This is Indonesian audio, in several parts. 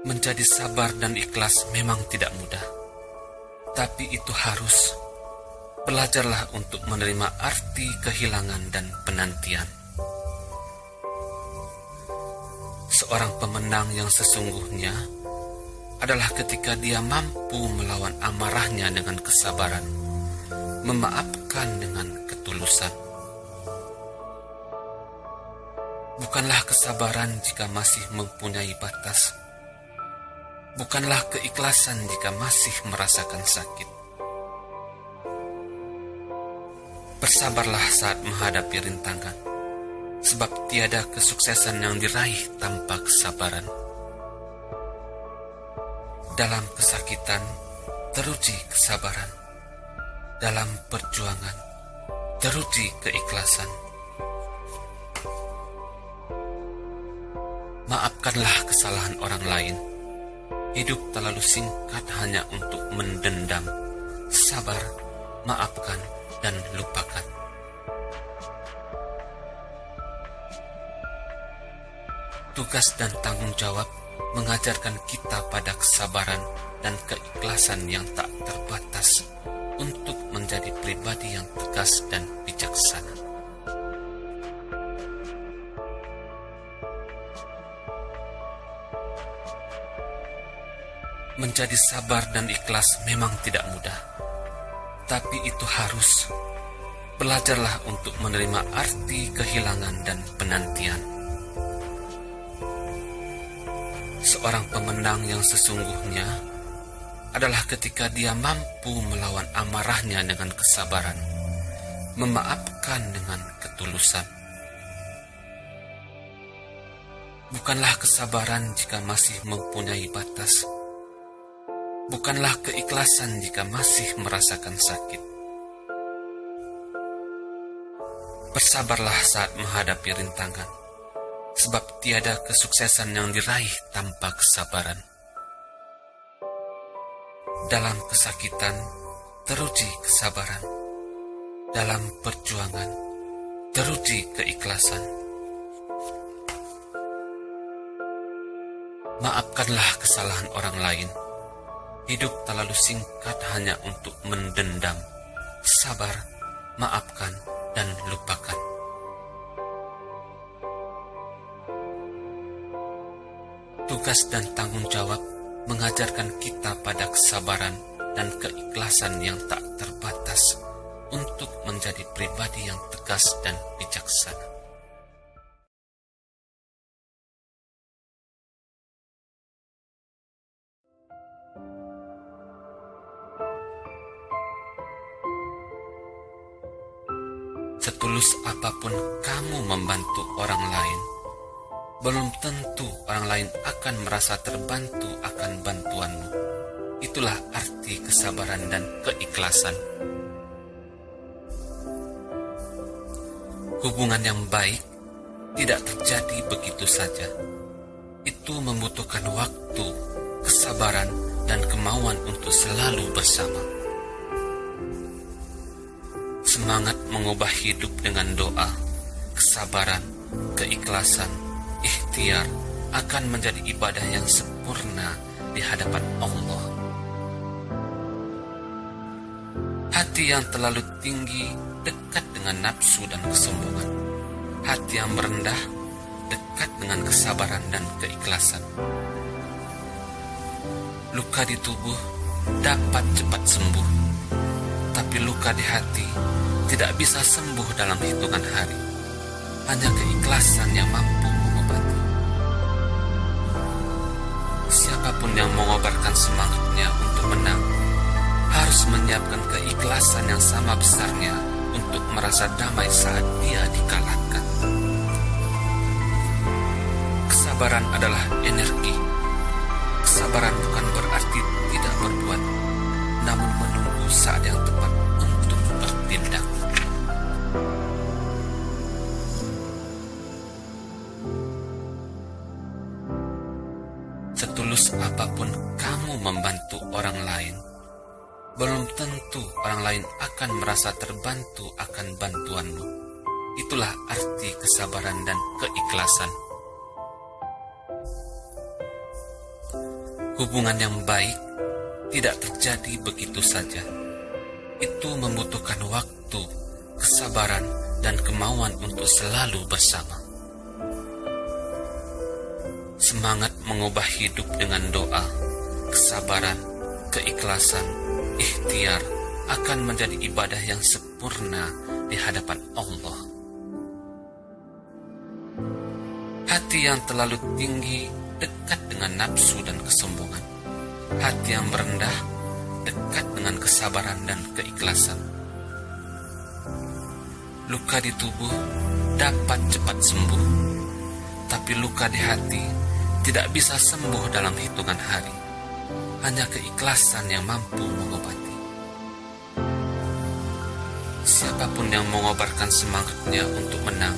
Menjadi sabar dan ikhlas memang tidak mudah, tapi itu harus. Belajarlah untuk menerima arti kehilangan dan penantian. Seorang pemenang yang sesungguhnya adalah ketika dia mampu melawan amarahnya dengan kesabaran, memaafkan dengan ketulusan. Bukanlah kesabaran jika masih mempunyai batas. Bukanlah keikhlasan jika masih merasakan sakit. Bersabarlah saat menghadapi rintangan, sebab tiada kesuksesan yang diraih tanpa kesabaran. Dalam kesakitan, teruji kesabaran. Dalam perjuangan, teruji keikhlasan. Maafkanlah kesalahan orang lain. Hidup terlalu singkat hanya untuk mendendam. Sabar, maafkan, dan lupakan. Tugas dan tanggung jawab mengajarkan kita pada kesabaran dan keikhlasan yang tak terbatas untuk menjadi pribadi yang tegas dan bijaksana. Menjadi sabar dan ikhlas memang tidak mudah, tapi itu harus. Belajarlah untuk menerima arti kehilangan dan penantian. Seorang pemenang yang sesungguhnya adalah ketika dia mampu melawan amarahnya dengan kesabaran, memaafkan dengan ketulusan. Bukanlah kesabaran jika masih mempunyai batas. Bukanlah keikhlasan jika masih merasakan sakit. Bersabarlah saat menghadapi rintangan, sebab tiada kesuksesan yang diraih tanpa kesabaran. Dalam kesakitan, teruji kesabaran. Dalam perjuangan, teruji keikhlasan. Maafkanlah kesalahan orang lain. Hidup terlalu singkat hanya untuk mendendam. Sabar, maafkan, dan lupakan. Tugas dan tanggung jawab mengajarkan kita pada kesabaran dan keikhlasan yang tak terbatas untuk menjadi pribadi yang tegas dan bijaksana. Setulus apapun kamu membantu orang lain, belum tentu orang lain akan merasa terbantu akan bantuanmu. Itulah arti kesabaran dan keikhlasan. Hubungan yang baik tidak terjadi begitu saja. Itu membutuhkan waktu, kesabaran, dan kemauan untuk selalu bersama. Semangat mengubah hidup dengan doa, kesabaran, keikhlasan, ikhtiar akan menjadi ibadah yang sempurna di hadapan Allah. Hati yang terlalu tinggi dekat dengan nafsu dan kesombongan. Hati yang merendah dekat dengan kesabaran dan keikhlasan. Luka di tubuh dapat cepat sembuh, tapi luka di hati tidak bisa sembuh dalam hitungan hari. Hanya keikhlasan yang mampu mengobati. Siapapun yang mengobarkan semangatnya untuk menang harus menyiapkan keikhlasan yang sama besarnya untuk merasa damai saat dia dikalahkan. Kesabaran adalah energi. Kesabaran bukan berarti tidak berbuat, namun menunggu saat yang tepat untuk bertindak. Setulus apapun kamu membantu orang lain, belum tentu orang lain akan merasa terbantu akan bantuanmu. Itulah arti kesabaran dan keikhlasan. Hubungan yang baik tidak terjadi begitu saja. Itu membutuhkan waktu, kesabaran, dan kemauan untuk selalu bersama. Semangat mengubah hidup dengan doa, kesabaran, keikhlasan, ikhtiar akan menjadi ibadah yang sempurna di hadapan Allah. Hati yang terlalu tinggi dekat dengan nafsu dan kesombongan. Hati yang merendah dekat dengan kesabaran dan keikhlasan. Luka di tubuh dapat cepat sembuh, tapi luka di hati tidak bisa sembuh dalam hitungan hari. Hanya keikhlasan yang mampu mengobati. Siapapun yang mengobarkan semangatnya untuk menang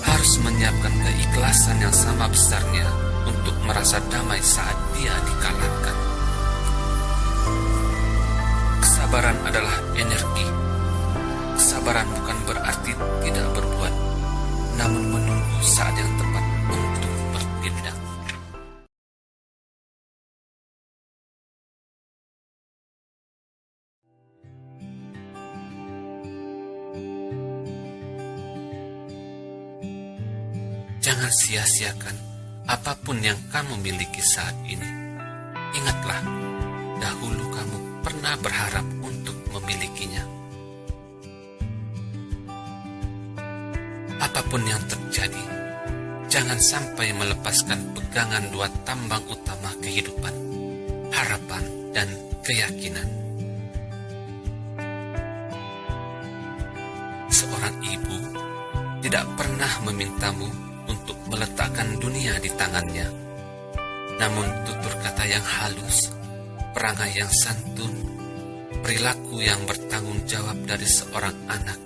harus menyiapkan keikhlasan yang sama besarnya untuk merasa damai saat dia dikalahkan. Kesabaran adalah energi. Kesabaran bukan berarti tidak berbuat, namun menunggu saat yang tepat untuk bertindak. Jangan sia-siakan apapun yang kamu miliki saat ini. Ingatlah, dahulu kamu pernah berharap untuk memilikinya. Apapun yang terjadi, jangan sampai melepaskan pegangan dua tambang utama kehidupan, harapan dan keyakinan. Seorang ibu tidak pernah memintamu untuk meletakkan dunia di tangannya. Namun tutur kata yang halus, perangai yang santun, perilaku yang bertanggung jawab dari seorang anak,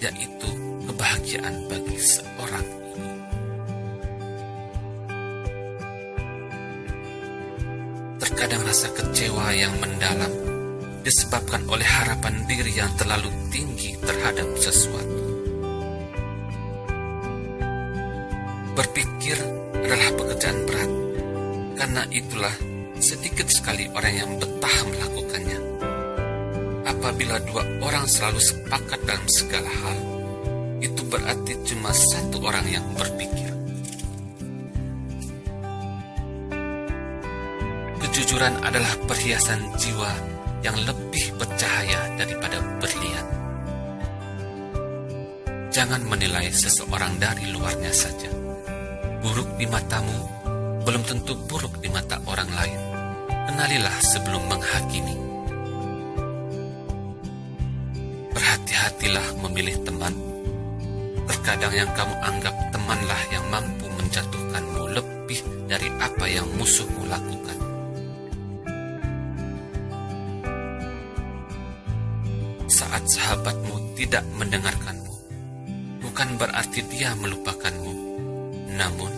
yaitu kebahagiaan bagi seorang ibu. Terkadang rasa kecewa yang mendalam disebabkan oleh harapan diri yang terlalu tinggi terhadap sesuatu. Berpikir adalah pekerjaan berat, karena itulah sedikit sekali orang yang betah melakukannya. Apabila dua orang selalu sepakat dalam segala hal, itu berarti cuma satu orang yang berpikir. Kejujuran adalah perhiasan jiwa yang lebih bercahaya daripada berlian. Jangan menilai seseorang dari luarnya saja. Buruk di matamu belum tentu buruk di mata orang lain. Kenalilah sebelum menghakimi. Berhati-hatilah memilih teman. Terkadang yang kamu anggap temanlah yang mampu menjatuhkanmu lebih dari apa yang musuhmu lakukan. Saat sahabatmu tidak mendengarkanmu, bukan berarti dia melupakanmu. Namun,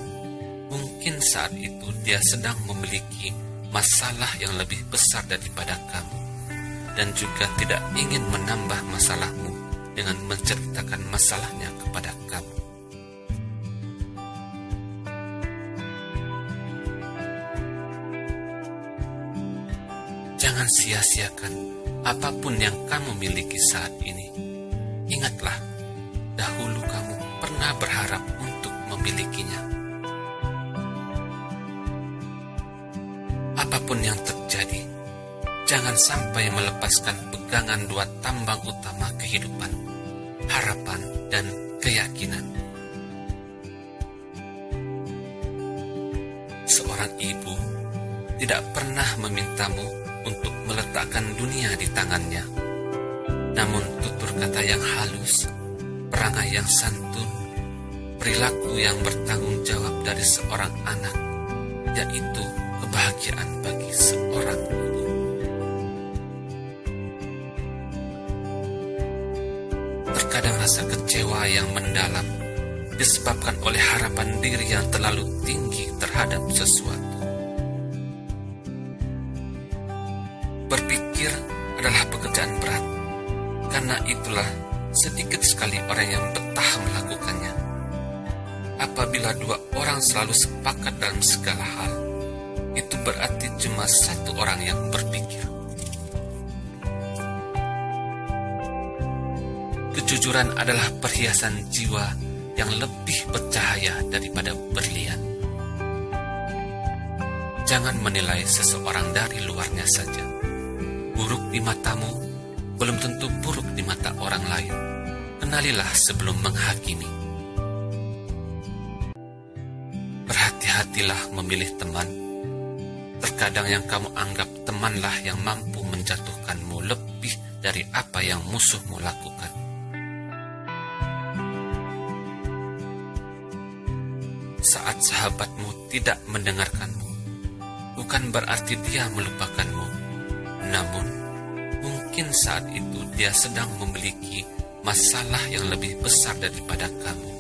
mungkin saat itu dia sedang memiliki masalah yang lebih besar daripada kamu, dan juga tidak ingin menambah masalahmu dengan menceritakan masalahnya kepada kamu. Jangan sia-siakan apapun yang kamu miliki saat ini. Ingatlah, dahulu kamu pernah berharap untuk memilikinya. Apapun yang terjadi, jangan sampai melepaskan pegangan dua tambang utama kehidupan, harapan dan keyakinan. Seorang ibu tidak pernah memintamu untuk meletakkan dunia di tangannya. Namun tutur kata yang halus, perangai yang santun, perilaku yang bertanggung jawab dari seorang anak, yaitu kebahagiaan bagi seorang ibu. Terkadang rasa kecewa yang mendalam disebabkan oleh harapan diri yang terlalu tinggi terhadap sesuatu. Berpikir adalah pekerjaan berat, karena itulah sedikit sekali orang yang betah melakukannya. Apabila dua orang selalu sepakat dalam segala hal, itu berarti cuma satu orang yang berpikir. Kejujuran adalah perhiasan jiwa yang lebih bercahaya daripada berlian. Jangan menilai seseorang dari luarnya saja. Buruk di matamu belum tentu buruk di mata orang lain. Kenalilah sebelum menghakimi. Berhati-hatilah memilih teman. Terkadang yang kamu anggap temanlah yang mampu menjatuhkanmu lebih dari apa yang musuhmu lakukan. Saat sahabatmu tidak mendengarkanmu, bukan berarti dia melupakanmu. Namun, mungkin saat itu dia sedang memiliki masalah yang lebih besar daripada kamu,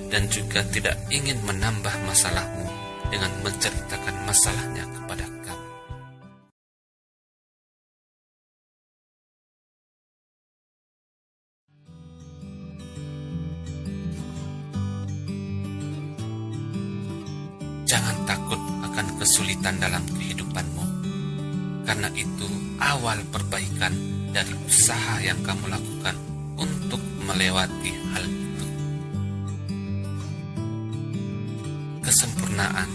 dan juga tidak ingin menambah masalahmu dengan menceritakan masalahnya kepada kamu. Jangan takut akan kesulitan dalam kehidupanmu, karena itu awal perbaikan dari usaha yang kamu lakukan untuk melewati hal itu. Kesempurnaan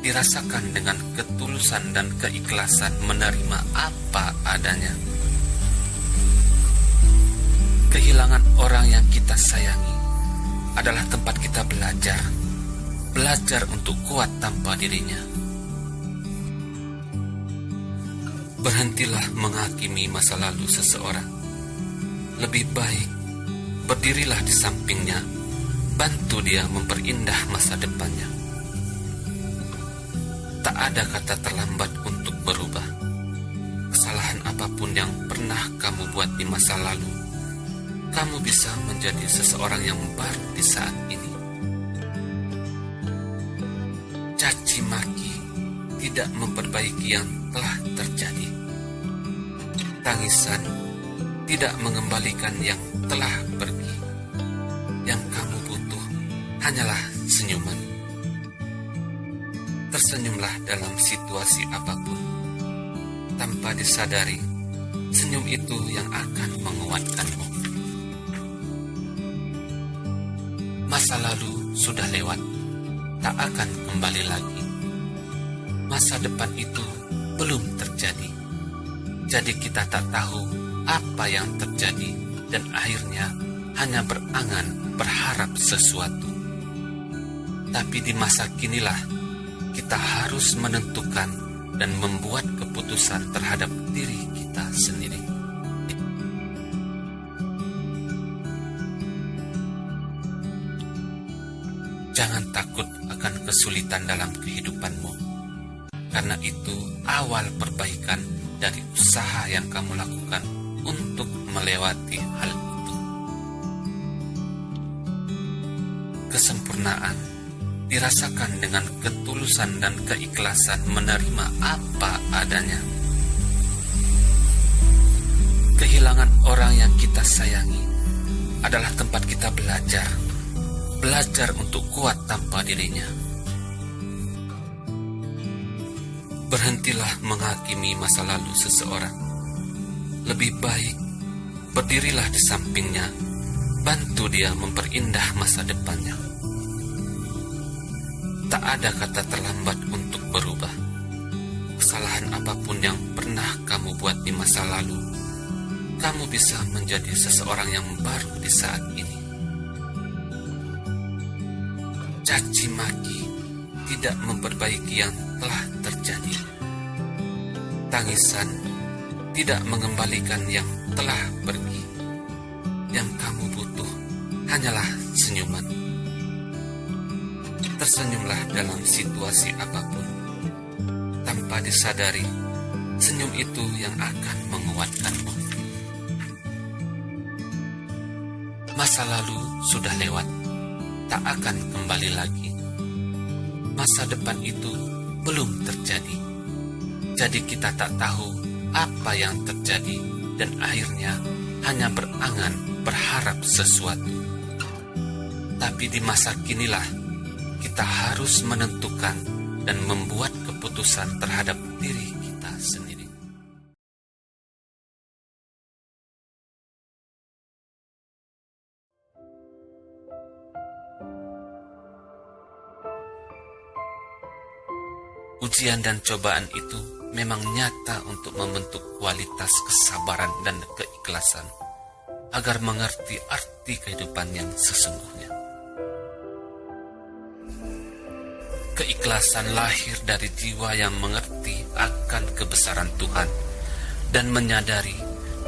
dirasakan dengan ketulusan dan keikhlasan menerima apa adanya. Kehilangan orang yang kita sayangi adalah tempat kita belajar untuk kuat tanpa dirinya. Berhentilah menghakimi masa lalu seseorang. Lebih baik berdirilah di sampingnya, bantu dia memperindah masa depannya. Tak ada kata terlambat untuk berubah. Kesalahan apapun yang pernah kamu buat di masa lalu, kamu bisa menjadi seseorang yang baru di saat ini. Caci maki tidak memperbaiki yang telah terjadi. Tangisan tidak mengembalikan yang telah pergi. Yang kamu butuh hanyalah senyuman. Tersenyumlah dalam situasi apapun. Tanpa disadari, senyum itu yang akan menguatkanmu. Masa lalu sudah lewat, tak akan kembali lagi. Masa depan itu belum terjadi. Jadi kita tak tahu apa yang terjadi dan akhirnya hanya berangan berharap sesuatu. Tapi di masa kinilah kita harus menentukan dan membuat keputusan terhadap diri kita sendiri. Jangan takut akan kesulitan dalam kehidupanmu, karena itu awal perbaikan dari usaha yang kamu lakukan untuk melewati hal itu. Kesempurnaan dirasakan dengan ketulusan dan keikhlasan menerima apa adanya. Kehilangan orang yang kita sayangi adalah tempat kita belajar untuk kuat tanpa dirinya. Berhentilah menghakimi masa lalu seseorang. Lebih baik berdirilah di sampingnya, bantu dia memperindah masa depannya. Tak ada kata terlambat untuk berubah. Kesalahan apapun yang pernah kamu buat di masa lalu, kamu bisa menjadi seseorang yang baru di saat ini. Caci maki tidak memperbaiki yang telah terjadi. Tangisan tidak mengembalikan yang telah pergi. Yang kamu butuh hanyalah senyuman. Tersenyumlah dalam situasi apapun. Tanpa disadari, senyum itu yang akan menguatkanmu. Masa lalu sudah lewat, tak akan kembali lagi. Masa depan itu belum terjadi. Jadi kita tak tahu apa yang terjadi dan akhirnya hanya berangan berharap sesuatu. Tapi di masa kinilah kita harus menentukan dan membuat keputusan keputusan terhadap diri kita sendiri. Ujian dan cobaan itu memang nyata untuk membentuk kualitas kesabaran dan keikhlasan, agar mengerti arti kehidupan yang sesungguhnya. Keikhlasan lahir dari jiwa yang mengerti akan kebesaran Tuhan dan menyadari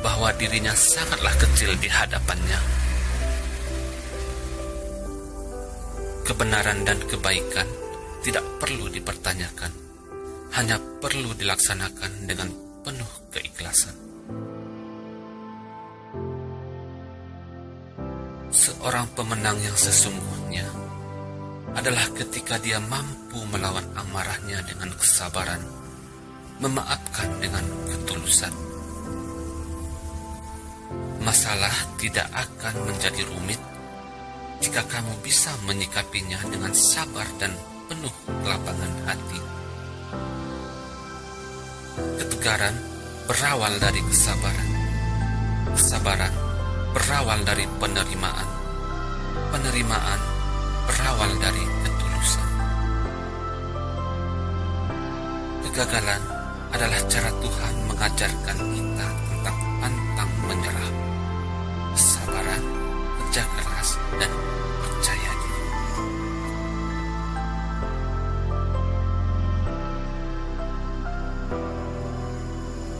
bahwa dirinya sangatlah kecil di hadapannya. Kebenaran dan kebaikan tidak perlu dipertanyakan, hanya perlu dilaksanakan dengan penuh keikhlasan. Seorang pemenang yang sesungguhnya adalah ketika dia mampu melawan amarahnya dengan kesabaran, memaafkan dengan ketulusan. Masalah tidak akan menjadi rumit jika kamu bisa menyikapinya dengan sabar dan penuh kelapangan hati. Ketegaran berawal dari kesabaran. Kesabaran berawal dari penerimaan. Penerimaan berawal dari ketulusan. Kegagalan adalah cara Tuhan mengajarkan kita tentang pantang menyerah, kesabaran, kerja keras, dan percaya diri.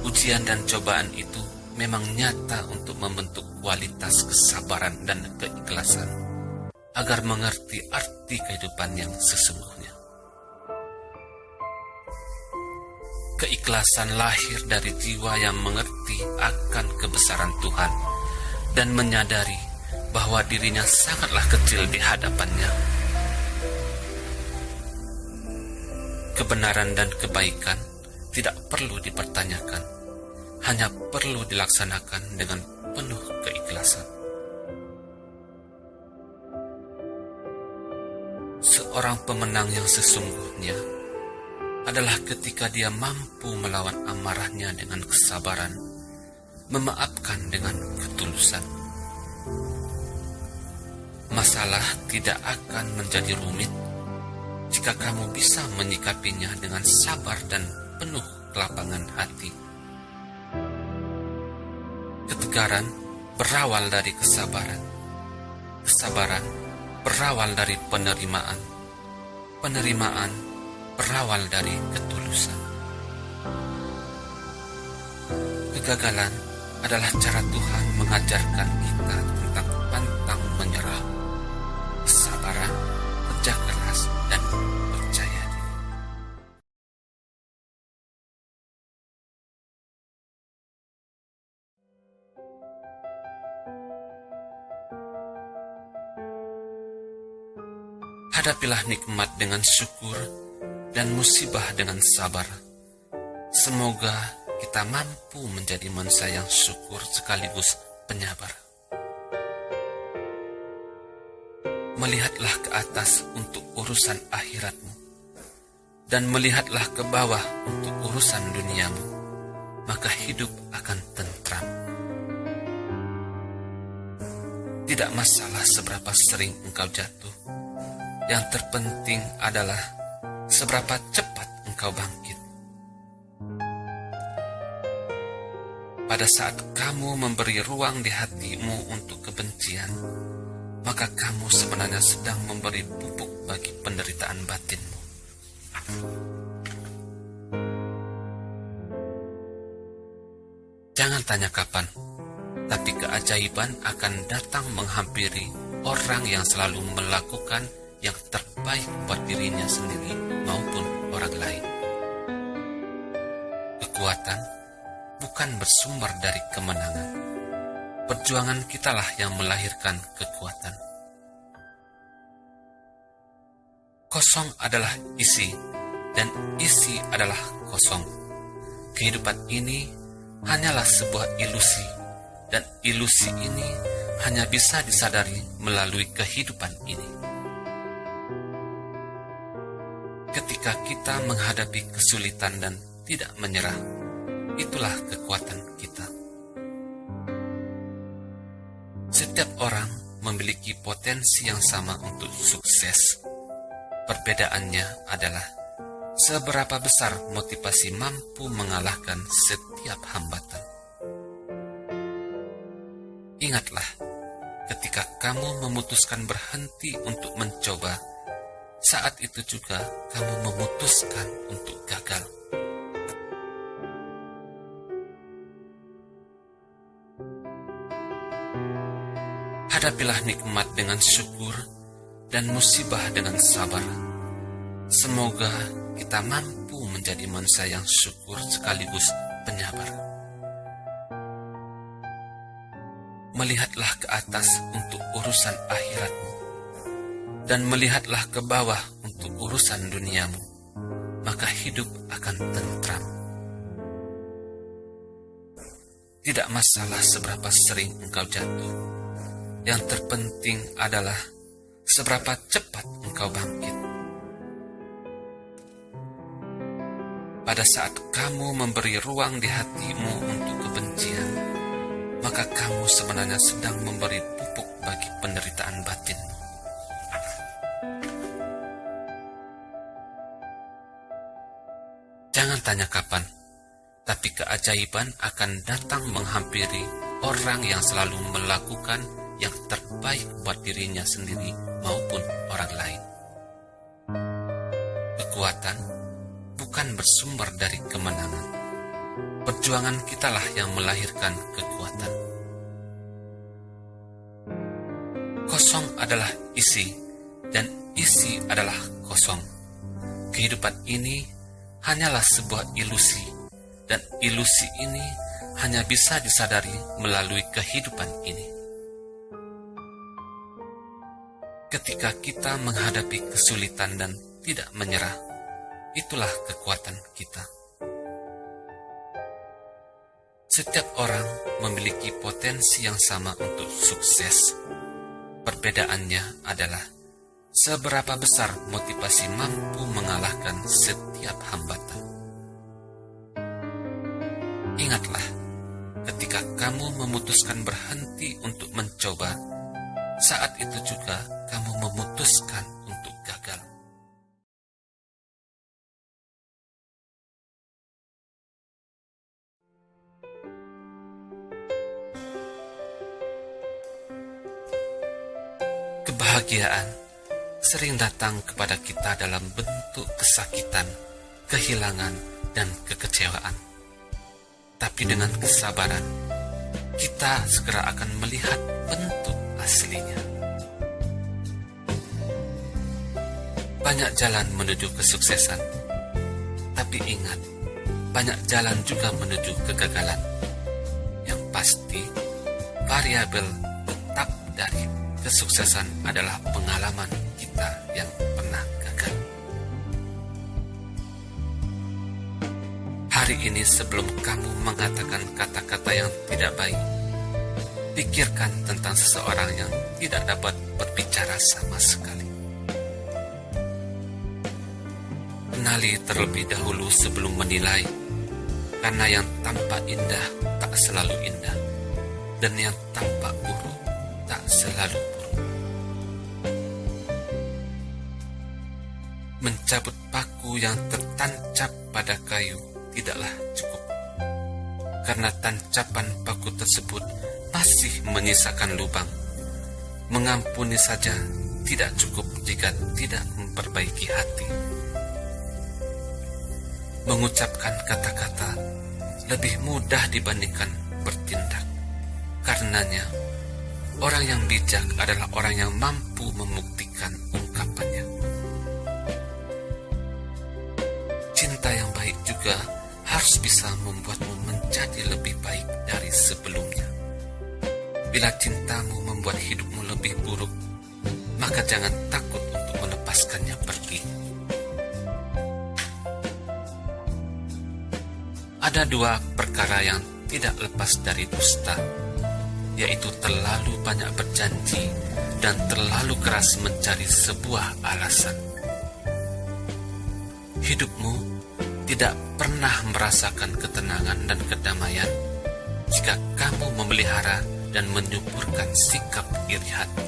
Ujian dan cobaan itu memang nyata untuk membentuk kualitas kesabaran dan keikhlasan, agar mengerti arti kehidupan yang sesungguhnya. Keikhlasan lahir dari jiwa yang mengerti akan kebesaran Tuhan dan menyadari bahwa dirinya sangatlah kecil di hadapannya. Kebenaran dan kebaikan tidak perlu dipertanyakan, hanya perlu dilaksanakan dengan penuh keikhlasan. Seorang pemenang yang sesungguhnya adalah ketika dia mampu melawan amarahnya dengan kesabaran, memaafkan dengan ketulusan. Masalah tidak akan menjadi rumit jika kamu bisa menyikapinya dengan sabar dan penuh kelapangan hati. Ketegaran berawal dari kesabaran. Kesabaran berawal dari penerimaan. Penerimaan berawal dari ketulusan. Kegagalan adalah cara Tuhan mengajarkan kita tentang pantang menyerah, kesabaran, kerja keras, dan percaya diri. Hadapilah nikmat dengan syukur dan musibah dengan sabar. Semoga kita mampu menjadi manusia yang syukur sekaligus penyabar. Melihatlah ke atas untuk urusan akhiratmu, dan melihatlah ke bawah untuk urusan duniamu, maka hidup akan tentram. Tidak masalah seberapa sering engkau jatuh, yang terpenting adalah seberapa cepat engkau bangkit. Pada saat kamu memberi ruang di hatimu untuk kebencian, maka kamu sebenarnya sedang memberi pupuk bagi penderitaan batinmu. Jangan tanya kapan, tapi keajaiban akan datang menghampiri orang yang selalu melakukan yang terbaik buat dirinya sendiri maupun orang lain. Kekuatan bukan bersumber dari kemenangan. Perjuangan kitalah yang melahirkan kekuatan. Kosong adalah isi, dan isi adalah kosong. Kehidupan ini hanyalah sebuah ilusi, dan ilusi ini hanya bisa disadari melalui kehidupan ini. Ketika Ketika kita menghadapi kesulitan dan tidak menyerah, itulah kekuatan kita. Setiap orang memiliki potensi yang sama untuk sukses. Perbedaannya adalah seberapa besar motivasi mampu mengalahkan setiap hambatan. Ingatlah, ketika kamu memutuskan berhenti untuk mencoba, saat itu juga kamu memutuskan untuk gagal. Hadapilah nikmat dengan syukur dan musibah dengan sabar. Semoga kita mampu menjadi manusia yang syukur sekaligus penyabar. Melihatlah ke atas untuk urusan akhiratmu, dan melihatlah ke bawah untuk urusan duniamu, maka hidup akan tentram. Tidak masalah seberapa sering engkau jatuh, yang terpenting adalah seberapa cepat engkau bangkit. Pada saat kamu memberi ruang di hatimu untuk kebencian, maka kamu sebenarnya sedang memberi pupuk bagi penderitaan batinmu. Jangan tanya kapan, tapi keajaiban akan datang menghampiri orang yang selalu melakukan yang terbaik buat dirinya sendiri maupun orang lain. Kekuatan bukan bersumber dari kemenangan. Perjuangan kitalah yang melahirkan kekuatan. Kosong adalah isi, dan isi adalah kosong. Kehidupan ini hanyalah sebuah ilusi, dan ilusi ini hanya bisa disadari melalui kehidupan ini. Ketika kita menghadapi kesulitan dan tidak menyerah, itulah kekuatan kita. Setiap orang memiliki potensi yang sama untuk sukses. Perbedaannya adalah seberapa besar motivasi mampu mengalahkan setiap hambatan. Ingatlah, ketika kamu memutuskan berhenti untuk mencoba, saat itu juga kamu memutuskan untuk gagal. Kebahagiaan sering datang kepada kita dalam bentuk kesakitan, kehilangan, dan kekecewaan. Tapi dengan kesabaran, kita segera akan melihat bentuk aslinya. Banyak jalan menuju kesuksesan, tapi ingat, banyak jalan juga menuju kegagalan. Yang pasti, variabel tetap dari kesuksesan adalah pengalaman kita yang pernah gagal. Hari ini sebelum kamu mengatakan kata-kata yang tidak baik, pikirkan tentang seseorang yang tidak dapat berbicara sama sekali. Kenali terlebih dahulu sebelum menilai, karena yang tampak indah tak selalu indah, dan yang tampak buruk tak selalu buruk. Mencabut paku yang tertancap pada kayu tidaklah cukup, karena tancapan paku tersebut masih menyisakan lubang. Mengampuni saja tidak cukup jika tidak memperbaiki hati. Mengucapkan kata-kata lebih mudah dibandingkan bertindak. Karenanya, orang yang bijak adalah orang yang mampu membuktikan ungkapannya. Cinta yang baik juga harus bisa membuatmu menjadi lebih baik dari sebelumnya. Bila cintamu membuat hidupmu lebih buruk, maka jangan takut untuk melepaskannya pergi. Ada dua perkara yang tidak lepas dari dusta, yaitu terlalu banyak berjanji dan terlalu keras mencari sebuah alasan. Hidupmu tidak pernah merasakan ketenangan dan kedamaian jika kamu memelihara dan menyuburkan sikap iri hati.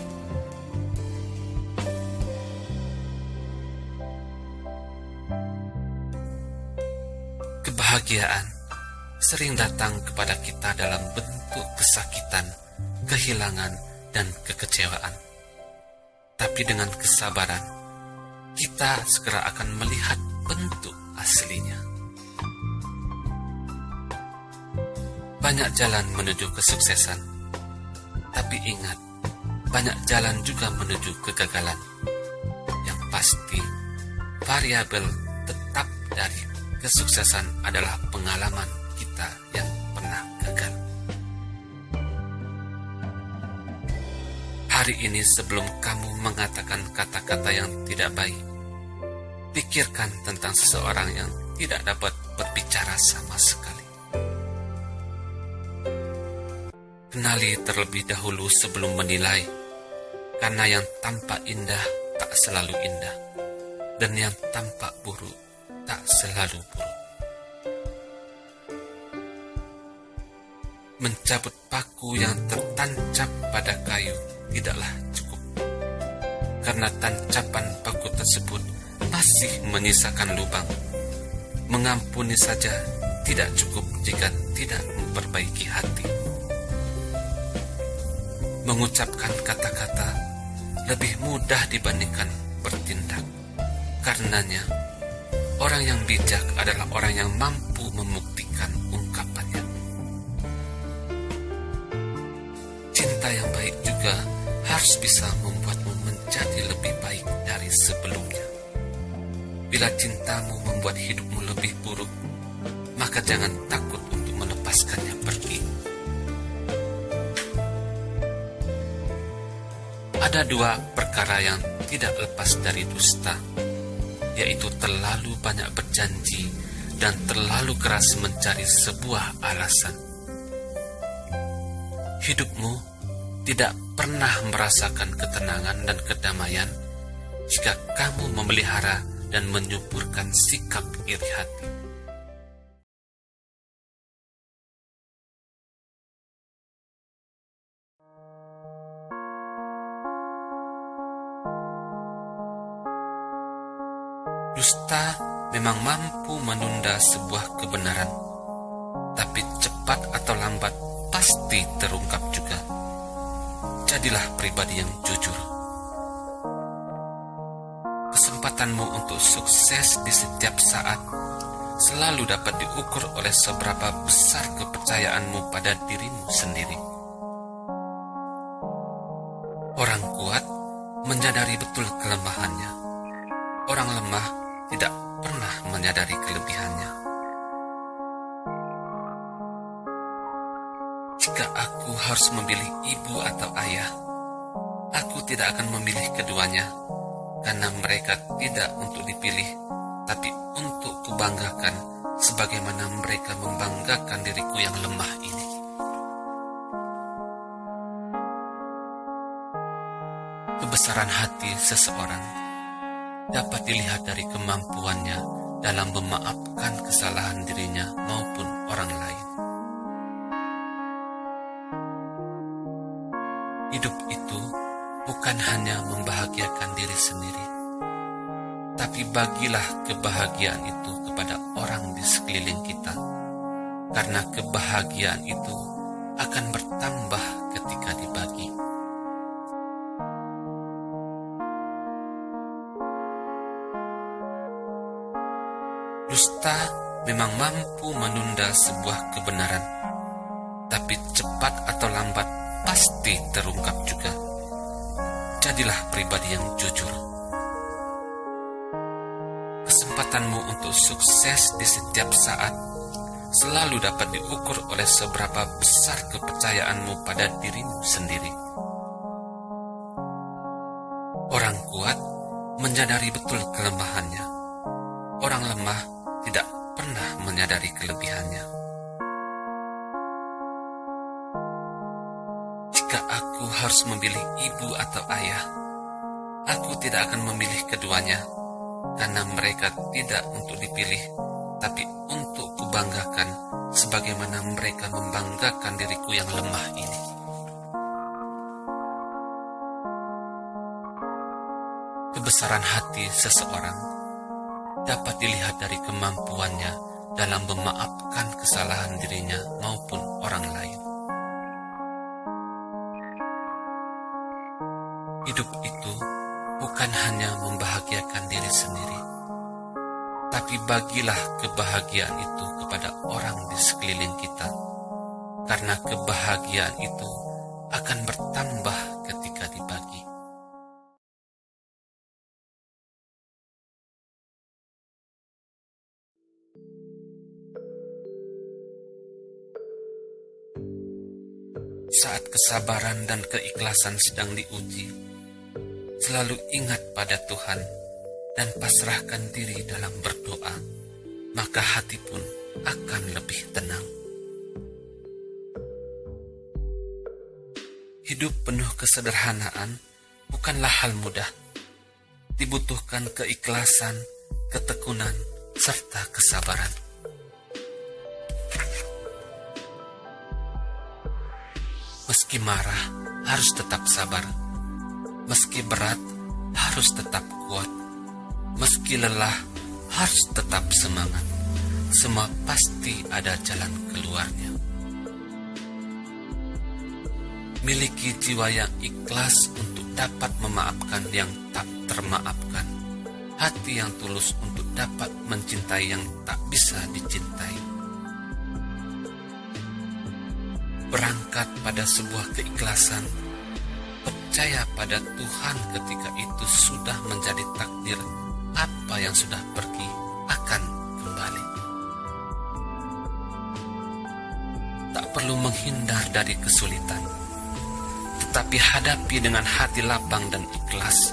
Kebahagiaan sering datang kepada kita dalam bentuk kesakitan, kehilangan, dan kekecewaan. Tapi dengan kesabaran, kita segera akan melihat bentuk aslinya. Banyak jalan menuju kesuksesan, tapi ingat, banyak jalan juga menuju kegagalan. Yang pasti, variabel tetap dari kesuksesan adalah pengalaman kita yang pernah gagal. Hari ini sebelum kamu mengatakan kata-kata yang tidak baik, pikirkan tentang seseorang yang tidak dapat berbicara sama sekali. Kenali terlebih dahulu sebelum menilai, karena yang tampak indah tak selalu indah, dan yang tampak buruk tak selalu buruk. Mencabut paku yang tertancap pada kayu tidaklah cukup, karena tancapan paku tersebut masih menyisakan lubang. Mengampuni saja tidak cukup jika tidak memperbaiki hati. Mengucapkan kata-kata lebih mudah dibandingkan bertindak. Karenanya, orang yang bijak adalah orang yang mampu membuktikan ungkapannya. Cinta yang baik juga harus bisa membuatmu menjadi lebih baik dari sebelumnya. Bila cintamu membuat hidupmu lebih buruk, maka jangan takut untuk melepaskannya pergi. Ada dua perkara yang tidak lepas dari dusta, yaitu terlalu banyak berjanji dan terlalu keras mencari sebuah alasan. Hidupmu tidak pernah merasakan ketenangan dan kedamaian jika kamu memelihara dan menyuburkan sikap iri hati. Dusta memang mampu menunda sebuah kebenaran, tapi cepat atau lambat pasti terungkap juga. Jadilah pribadi yang jujur. Kesempatanmu untuk sukses di setiap saat selalu dapat diukur oleh seberapa besar kepercayaanmu pada dirimu sendiri. Orang kuat menyadari betul kelemahannya. Orang lemah tidak pernah menyadari kelebihannya. Jika aku harus memilih ibu atau ayah, aku tidak akan memilih keduanya, karena mereka tidak untuk dipilih, tapi untuk kubanggakan, sebagaimana mereka membanggakan diriku yang lemah ini. Kebesaran hati seseorang dapat dilihat dari kemampuannya dalam memaafkan kesalahan dirinya maupun orang lain. Hidup itu bukan hanya membahagiakan diri sendiri, tapi bagilah kebahagiaan itu kepada orang di sekeliling kita, karena kebahagiaan itu akan bertambah ketika dibagi. Dusta memang mampu menunda sebuah kebenaran, tapi cepat atau lambat pasti terungkap juga. Jadilah pribadi yang jujur. Kesempatanmu untuk sukses di setiap saat selalu dapat diukur oleh seberapa besar kepercayaanmu pada dirimu sendiri. Orang kuat menyadari betul kelemahannya. Orang lemah tidak pernah menyadari kelebihannya. Jika aku harus memilih ibu atau ayah, aku tidak akan memilih keduanya, karena mereka tidak untuk dipilih, tapi untuk kubanggakan, sebagaimana mereka membanggakan diriku yang lemah ini. Kebesaran hati seseorang dapat dilihat dari kemampuannya dalam memaafkan kesalahan dirinya maupun orang lain. Hidup itu bukan hanya membahagiakan diri sendiri, tapi bagilah kebahagiaan itu kepada orang di sekeliling kita, karena kebahagiaan itu akan bertambah ketika dibagi. Saat kesabaran dan keikhlasan sedang diuji, selalu ingat pada Tuhan dan pasrahkan diri dalam berdoa, maka hati pun akan lebih tenang. Hidup penuh kesederhanaan bukanlah hal mudah. Dibutuhkan keikhlasan, ketekunan, serta kesabaran. Meski marah, harus tetap sabar. Meski berat, harus tetap kuat. Meski lelah, harus tetap semangat. Semua pasti ada jalan keluarnya. Miliki jiwa yang ikhlas untuk dapat memaafkan yang tak termaafkan. Hati yang tulus untuk dapat mencintai yang tak bisa dicintai. Berangkat pada sebuah keikhlasan, percaya pada Tuhan ketika itu sudah menjadi takdir. Apa yang sudah pergi akan kembali. Tak perlu menghindar dari kesulitan, tetapi hadapi dengan hati lapang dan ikhlas,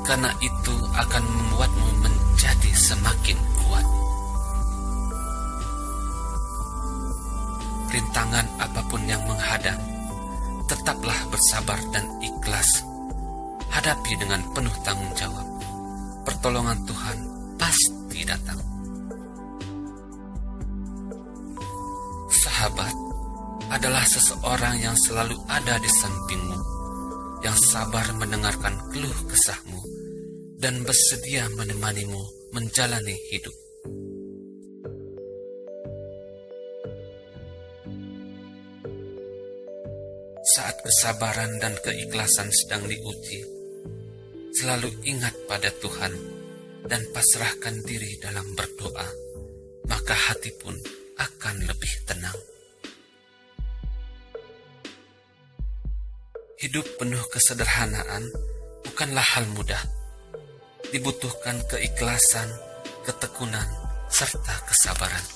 karena itu akan membuatmu menjadi semakin kuat. Rintangan apapun yang menghadang, tetaplah bersabar dan ikhlas. Hadapi dengan penuh tanggung jawab. Pertolongan Tuhan pasti datang. Sahabat adalah seseorang yang selalu ada di sampingmu, yang sabar mendengarkan keluh kesahmu, dan bersedia menemanimu menjalani hidup. Saat kesabaran dan keikhlasan sedang diuji, selalu ingat pada Tuhan dan pasrahkan diri dalam berdoa, maka hati pun akan lebih tenang. Hidup penuh kesederhanaan bukanlah hal mudah. Dibutuhkan keikhlasan, ketekunan, serta kesabaran.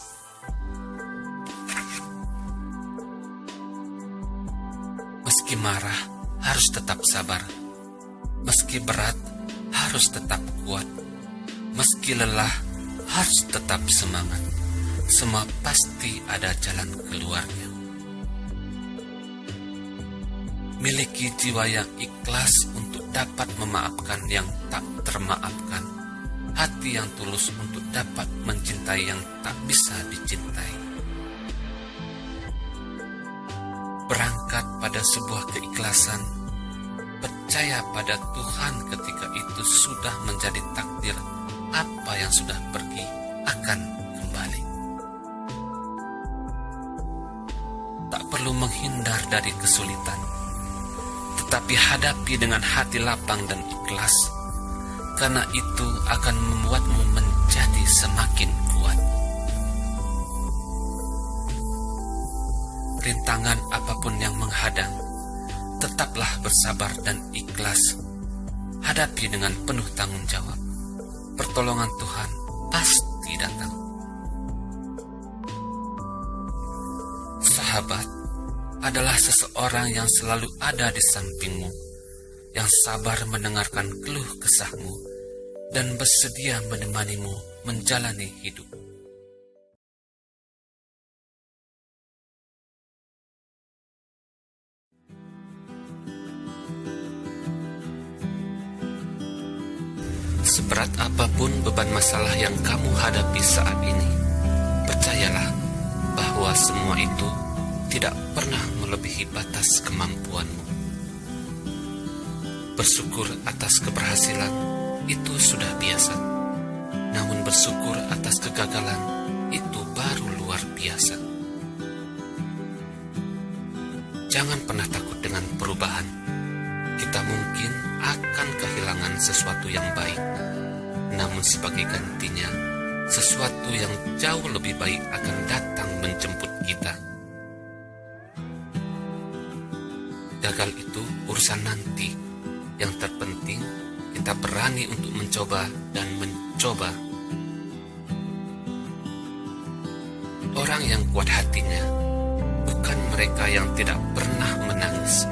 Meski marah, harus tetap sabar. Meski berat, harus tetap kuat. Meski lelah, harus tetap semangat. Semua pasti ada jalan keluarnya. Miliki jiwa yang ikhlas untuk dapat memaafkan yang tak termaafkan. Hati yang tulus untuk dapat mencintai yang tak bisa dicintai. Berangkat pada sebuah keikhlasan, percaya pada Tuhan ketika itu sudah menjadi takdir. Apa yang sudah pergi akan kembali. Tak perlu menghindar dari kesulitan, tetapi hadapi dengan hati lapang dan ikhlas, karena itu akan membuatmu menjadi semakin kuat. Rintangan apapun yang menghadang, tetaplah bersabar dan ikhlas. Hadapi dengan penuh tanggung jawab. Pertolongan Tuhan pasti datang. Sahabat adalah seseorang yang selalu ada di sampingmu, yang sabar mendengarkan keluh kesahmu, dan bersedia menemanimu menjalani hidup. Seberat apapun beban masalah yang kamu hadapi saat ini, percayalah bahwa semua itu tidak pernah melebihi batas kemampuanmu. Bersyukur atas keberhasilan itu sudah biasa, namun bersyukur atas kegagalan itu baru luar biasa. Jangan pernah takut dengan perubahan. Kita mungkin akan kehilangan sesuatu yang baik, namun sebagai gantinya, sesuatu yang jauh lebih baik akan datang menjemput kita. Gagal itu urusan nanti. Yang terpenting, kita berani untuk mencoba dan mencoba. Orang yang kuat hatinya bukan mereka yang tidak pernah menangis,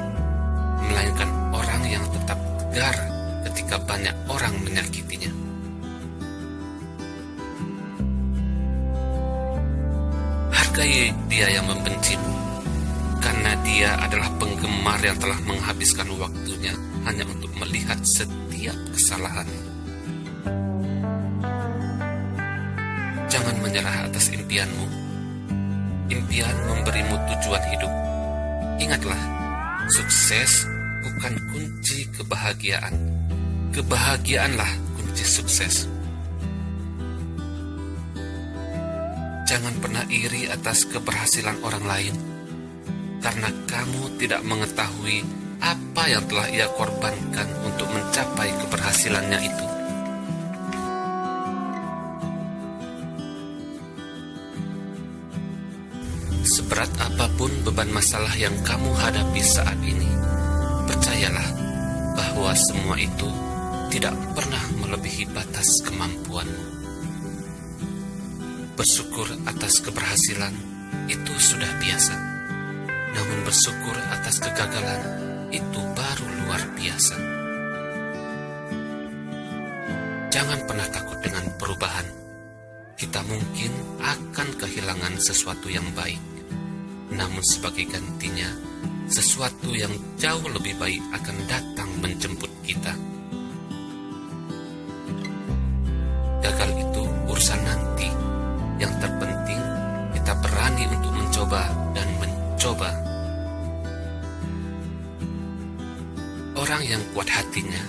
melainkan orang yang tetap tegar ketika banyak orang menyakitinya. Hargai dia yang membencimu, karena dia adalah penggemar yang telah menghabiskan waktunya hanya untuk melihat setiap kesalahanmu. Jangan menyerah atas impianmu. Impian memberimu tujuan hidup. Ingatlah, sukses bukan kunci kebahagiaan. Kebahagiaanlah kunci sukses. Jangan pernah iri atas keberhasilan orang lain, karena kamu tidak mengetahui apa yang telah ia korbankan untuk mencapai keberhasilannya itu. Seberat apapun beban masalah yang kamu hadapi saat ini, percayalah bahwa semua itu tidak pernah melebihi batas kemampuanmu. Bersyukur atas keberhasilan itu sudah biasa, namun bersyukur atas kegagalan itu baru luar biasa. Jangan pernah takut dengan perubahan. Kita mungkin akan kehilangan sesuatu yang baik, namun sebagai gantinya, sesuatu yang jauh lebih baik akan datang menjemput kita. Gagal itu urusan nanti. Yang terpenting, kita berani untuk mencoba dan mencoba. Orang yang kuat hatinya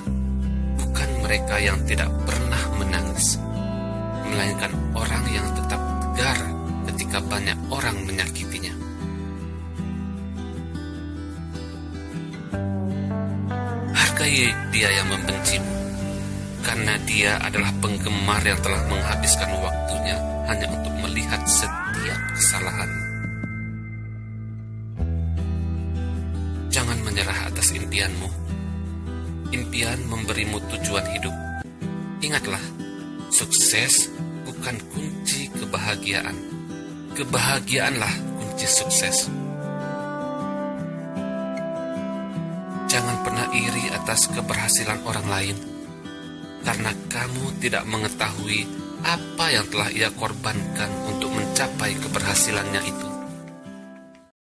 bukan mereka yang tidak pernah menangis, melainkan orang yang tetap tegar ketika banyak orang menyakitinya. Hargai dia yang membencimu, karena dia adalah penggemar yang telah menghabiskan waktunya hanya untuk melihat setiap kesalahan. Jangan menyerah atas impianmu. Impian memberimu tujuan hidup. Ingatlah, sukses bukan kunci kebahagiaan. Kebahagiaanlah kunci sukses. Jangan pernah iri atas keberhasilan orang lain, karena kamu tidak mengetahui apa yang telah ia korbankan untuk mencapai keberhasilannya itu.